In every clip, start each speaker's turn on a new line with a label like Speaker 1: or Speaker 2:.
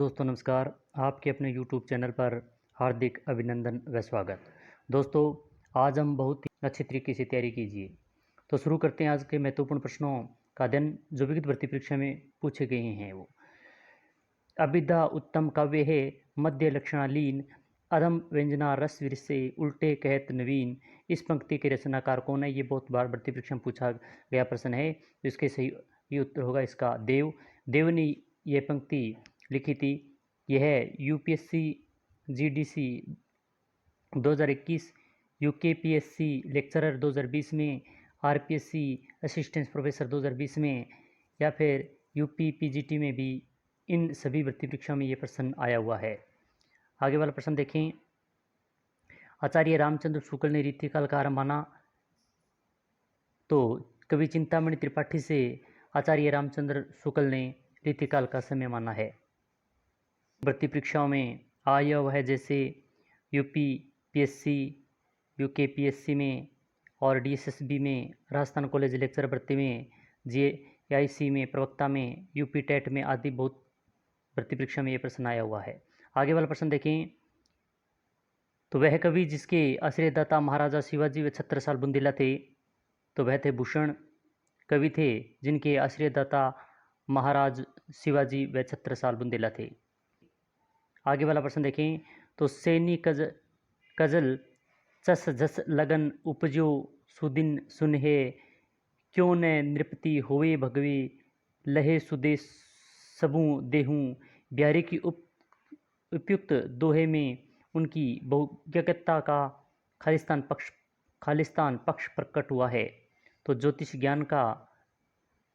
Speaker 1: दोस्तों नमस्कार। आपके अपने YouTube चैनल पर हार्दिक अभिनंदन व स्वागत। दोस्तों आज हम बहुत ही अच्छी तरीके से तैयारी कीजिए। तो शुरू करते हैं आज के महत्वपूर्ण प्रश्नों का अध्ययन जो विविध भर्ती परीक्षा में पूछे गए हैं। वो अभिधा उत्तम काव्य है, मध्य लक्षणालीन, अधम व्यंजना रस विरसे उल्टे कहत नवीन। इस पंक्ति के रचनाकार कौन है? ये बहुत बार भर्ती परीक्षा में पूछा गया प्रश्न है। तो इसके सही ये उत्तर होगा इसका देव ने यह पंक्ति लिखी थी। यह यूपीएससी जीडीसी 2021, यूकेपीएससी लेक्चरर 2020 में, आरपीएससी असिस्टेंट प्रोफेसर 2020 में, या फिर यूपी पीजीटी में भी इन सभी भर्ती परीक्षाओं में ये प्रश्न आया हुआ है। आगे वाला प्रश्न देखें। आचार्य रामचंद्र शुक्ल ने रीतिकाल का आरंभ माना। तो कवि चिंतामणि त्रिपाठी से आचार्य रामचंद्र शुक्ल ने रीतिकाल का समय माना है। भर्ती परीक्षाओं में आया हुआ है, जैसे यूपी पीएससी, यूकेपीएससी में और डीएसएसबी में, राजस्थान कॉलेज लेक्चर भर्ती में, जीआईसी में, प्रवक्ता में, यूपी टेट में आदि बहुत भर्ती परीक्षा में ये प्रश्न आया हुआ है। आगे वाला प्रश्न देखें। तो वह कवि जिसके आश्रयदाता महाराजा शिवाजी व 36 साल बुंदेला थे। तो वह थे भूषण कवि थे जिनके आश्रयदाता महाराज शिवाजी व 36 साल बुंदेला थे। आगे वाला प्रश्न देखें। तो सैनी कजल चस जस लगन उपजो सुदिन सुनहे, क्यों न नृपति होवे भगवे लहे सुदे सबू देहूँ। बिहारी की उपयुक्त दोहे में उनकी बहुज्ञता का खालिस्तान पक्ष प्रकट हुआ है। तो ज्योतिष ज्ञान का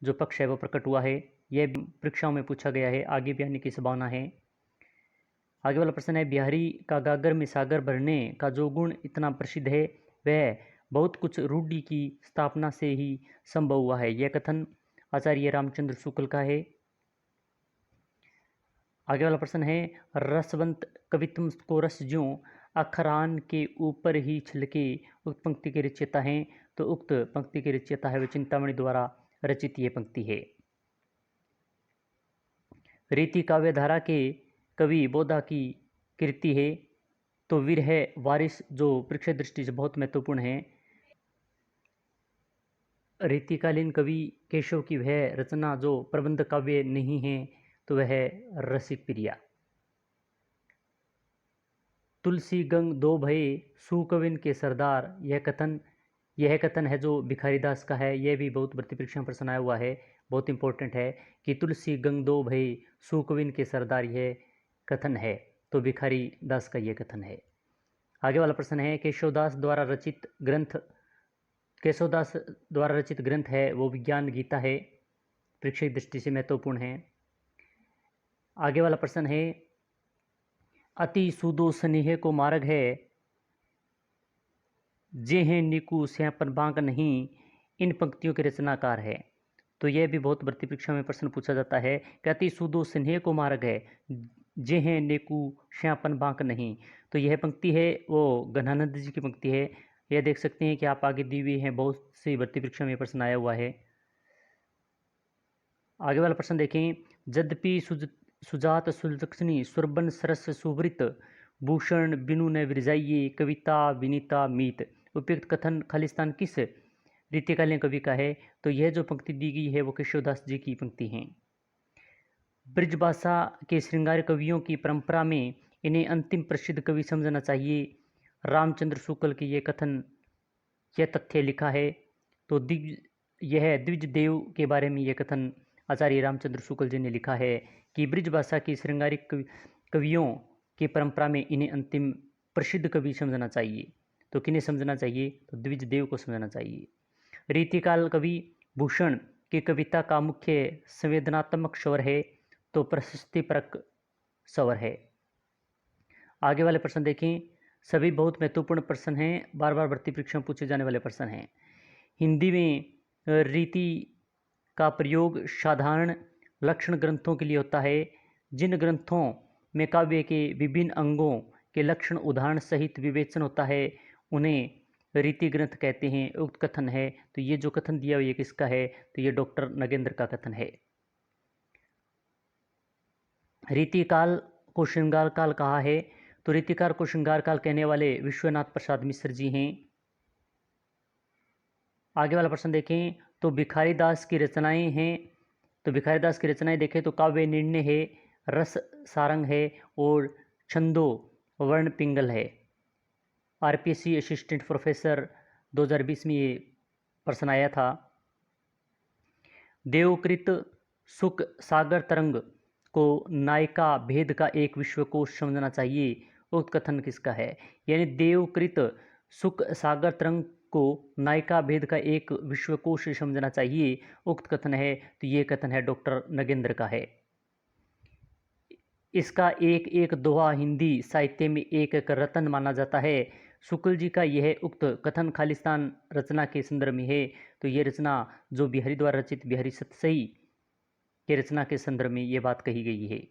Speaker 1: जो पक्ष है वो प्रकट हुआ है। यह परीक्षाओं में पूछा गया है, आगे भी आने की संभावना है। आगे वाला प्रश्न है। बिहारी का गागर में सागर भरने का जो गुण इतना प्रसिद्ध है, वह बहुत कुछ रूढ़ि की स्थापना से ही संभव हुआ है। यह कथन आचार्य रामचंद्र शुक्ल का है। आगे वाला प्रश्न है। रसवंत कवित्व को रस ज्यों अखरान के ऊपर ही छिलके, उक्त पंक्ति के रचयिता हैं। तो उक्त पंक्ति के रचयिता है वह चिंतामणि द्वारा रचित यह पंक्ति है। रीति काव्यधारा के कवि बोधा की कृति है। तो विरह वारिस जो परीक्षा दृष्टि से बहुत महत्वपूर्ण है। रीतिकालीन कवि केशव की वह रचना जो प्रबंध काव्य नहीं है, तो वह रसिक प्रिया। तुलसी गंग दो भये सुकविन के सरदार, यह कथन है जो भिखारीदास का है। यह भी बहुत भर्ती परीक्षा में प्रश्न आया हुआ है, बहुत इंपॉर्टेंट है कि तुलसी गंग दो भये सुकविन के सरदार, यह कथन है। तो भिखारी दास का यह कथन है। आगे वाला प्रश्न है। केशवदास द्वारा रचित ग्रंथ है वो विज्ञान गीता है, परीक्षा दृष्टि से महत्वपूर्ण है। आगे वाला प्रश्न है। अति सुदो स्नेह को मार्ग है, जे हैं निकु स्यापन बांक नहीं। इन पंक्तियों के रचनाकार है। तो यह भी बहुत भर्ती परीक्षा में प्रश्न पूछा जाता है कि अति सुदो स्नेह को मार्ग है, जे हैं नेकु श्यापन बांक नहीं। तो यह पंक्ति है वो घनानंद जी की पंक्ति है। यह देख सकते हैं कि आप आगे दी हुई हैं, बहुत सी भर्ती परीक्षा में प्रश्न आया हुआ है। आगे वाला प्रश्न देखें। यद्यपि सुजात सुलक्षणी सुरबन सरस सुवृत, भूषण बिनु न विरजाइये कविता विनीता मीत। उपयुक्त कथन खालिस्तान किस रीतिकालीन कवि का है? तो यह जो पंक्ति दी गई है वो केशवदास जी की पंक्ति है। ब्रजभाषा के श्रृंगार कवियों की परंपरा में इन्हें अंतिम प्रसिद्ध कवि समझना चाहिए। रामचंद्र शुक्ल के यह तथ्य लिखा है। तो यह द्विज देव के बारे में यह कथन आचार्य रामचंद्र शुक्ल जी ने लिखा है कि ब्रजभाषा की श्रृंगारिक कवियों की परंपरा में इन्हें अंतिम प्रसिद्ध कवि समझना चाहिए। तो किन्हें समझना चाहिए? तो द्विज देव को समझना चाहिए। रीतिकाल कवि भूषण की कविता का मुख्य संवेदनात्मक स्वर है, तो प्रशस्तिपरक स्वर है। आगे वाले प्रश्न देखें। सभी बहुत महत्वपूर्ण प्रश्न हैं, बार बार भर्ती परीक्षा में पूछे जाने वाले प्रश्न हैं। हिंदी में रीति का प्रयोग साधारण लक्षण ग्रंथों के लिए होता है। जिन ग्रंथों में काव्य के विभिन्न अंगों के लक्षण उदाहरण सहित विवेचन होता है उन्हें रीति ग्रंथ कहते हैं। उक्त कथन है। तो ये जो कथन दिया हुआ ये किसका है? तो ये डॉक्टर नगेंद्र का कथन है। रीतिकाल को श्रृंगार काल कहा है, तो रीतिकाल को श्रृंगार काल कहने वाले विश्वनाथ प्रसाद मिश्र जी हैं। आगे वाला प्रश्न देखें, तो भिखारी दास की रचनाएं हैं, तो भिखारी दास की रचनाएं देखें तो काव्य निर्णय है, रस सारंग है और छंदो वर्ण पिंगल है। आरपीएससी असिस्टेंट प्रोफेसर 2020 में ये प्रश्न आया था। देवकृत सुख सागर तरंग को नायिका भेद का एक विश्वकोश समझना चाहिए, उक्त कथन किसका है? यानी देवकृत सुख सागर तरंग को नायिका भेद का एक विश्वकोश समझना चाहिए, उक्त कथन है, तो ये कथन है डॉक्टर नगेंद्र का है। इसका एक एक दोहा हिंदी साहित्य में एक एक रत्न माना जाता है। शुक्ल जी का यह उक्त कथन खालिस्तान रचना के संदर्भ में है, तो ये रचना जो बिहारी द्वारा रचित बिहारी सतसई के रचना के संदर्भ में ये बात कही गई है।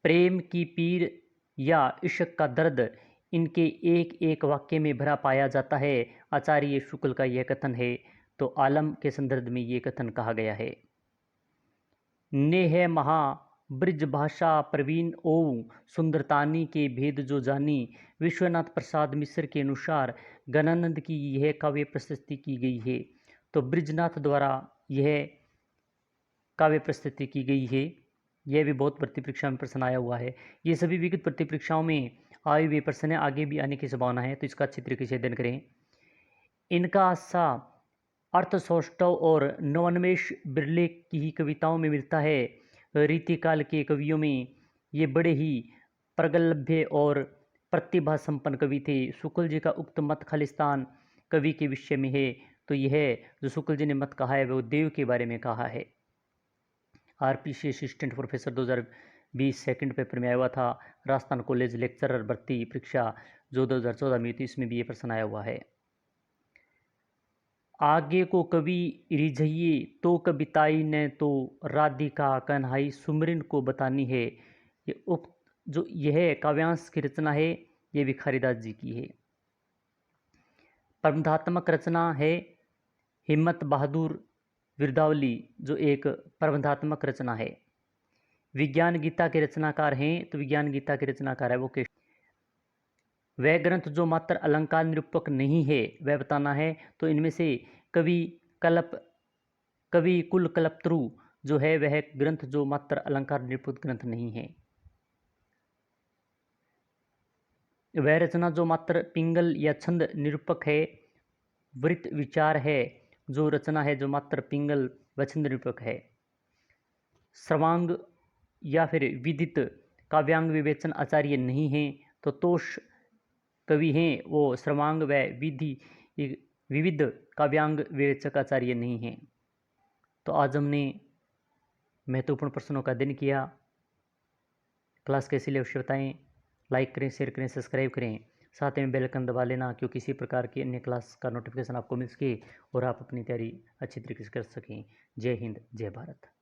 Speaker 1: प्रेम की पीर या इश्क का दर्द इनके एक एक वाक्य में भरा पाया जाता है, आचार्य शुक्ल का यह कथन है, तो आलम के संदर्भ में ये कथन कहा गया है। नेह महा ब्रिज भाषा प्रवीण ओऊ सुंदरतानी के भेद जो जानी, विश्वनाथ प्रसाद मिश्र के अनुसार गणानंद की यह काव्य प्रस्तुति की गई है, तो ब्रिजनाथ द्वारा यह काव्य प्रस्तुति की गई है। यह भी बहुत भर्ती परीक्षा में प्रश्न आया हुआ है। ये सभी विगत भर्ती परीक्षाओं में आए हुए प्रश्न है, आगे भी आने की संभावना है, तो इसका अच्छी तरीके से अध्ययन करें। इनका सा अर्थ सौष्ठव और नवोन्मेष बिरले की ही कविताओं में मिलता है। रीतिकाल के कवियों में ये बड़े ही प्रगल्भ और प्रतिभा संपन्न कवि थे। शुक्ल जी का उक्त मत खालिस्तान कवि के विषय में है, तो यह जो शुक्ल जी ने मत कहा है वो देव के बारे में कहा है। RPC assistant professor 2020 second paper में आया हुआ था। राजस्थान कॉलेज लेक्चरर भर्ती परीक्षा जो 2014 में थी, इसमें भी ये प्रश्न आया हुआ है। आगे को कवि रिझइये तो कविताई ने तो राधिका कन्हाई सुमरिन को बतानी है। ये उक्त जो यह काव्यांश की रचना है, ये भिखारीदास जी की है। प्रबंधात्मक रचना है हिम्मत बहादुर विरदावली, जो एक प्रबंधात्मक रचना है। विज्ञान गीता के रचनाकार हैं, तो विज्ञान गीता के रचनाकार है वो के वह ग्रंथ जो मात्र अलंकार निरूपक नहीं है वह बताना है, तो इनमें से कवि कुल कल्पतरु जो है वह ग्रंथ जो मात्र अलंकार निरूपक ग्रंथ नहीं है। वह रचना जो मात्र पिंगल या छंद निरूपक है। वृत्त विचार है जो रचना है जो मात्र पिंगल व छंद निरूपक है। सर्वांग या फिर विदित काव्यांग विवेचन आचार्य नहीं हैं, तो तोष कवि हैं वो सर्वांग व विविध काव्यांग विवेचक आचार्य नहीं हैं। तो आज हमने महत्वपूर्ण प्रश्नों का अध्ययन किया। क्लास कैसी लगी अवश्य बताएं, लाइक करें, शेयर करें, सब्सक्राइब करें, साथ में बेल आइकन दबा लेना, क्योंकि किसी प्रकार की अन्य क्लास का नोटिफिकेशन आपको मिल सके और आप अपनी तैयारी अच्छी तरीके से कर सकें। जय हिंद, जय भारत।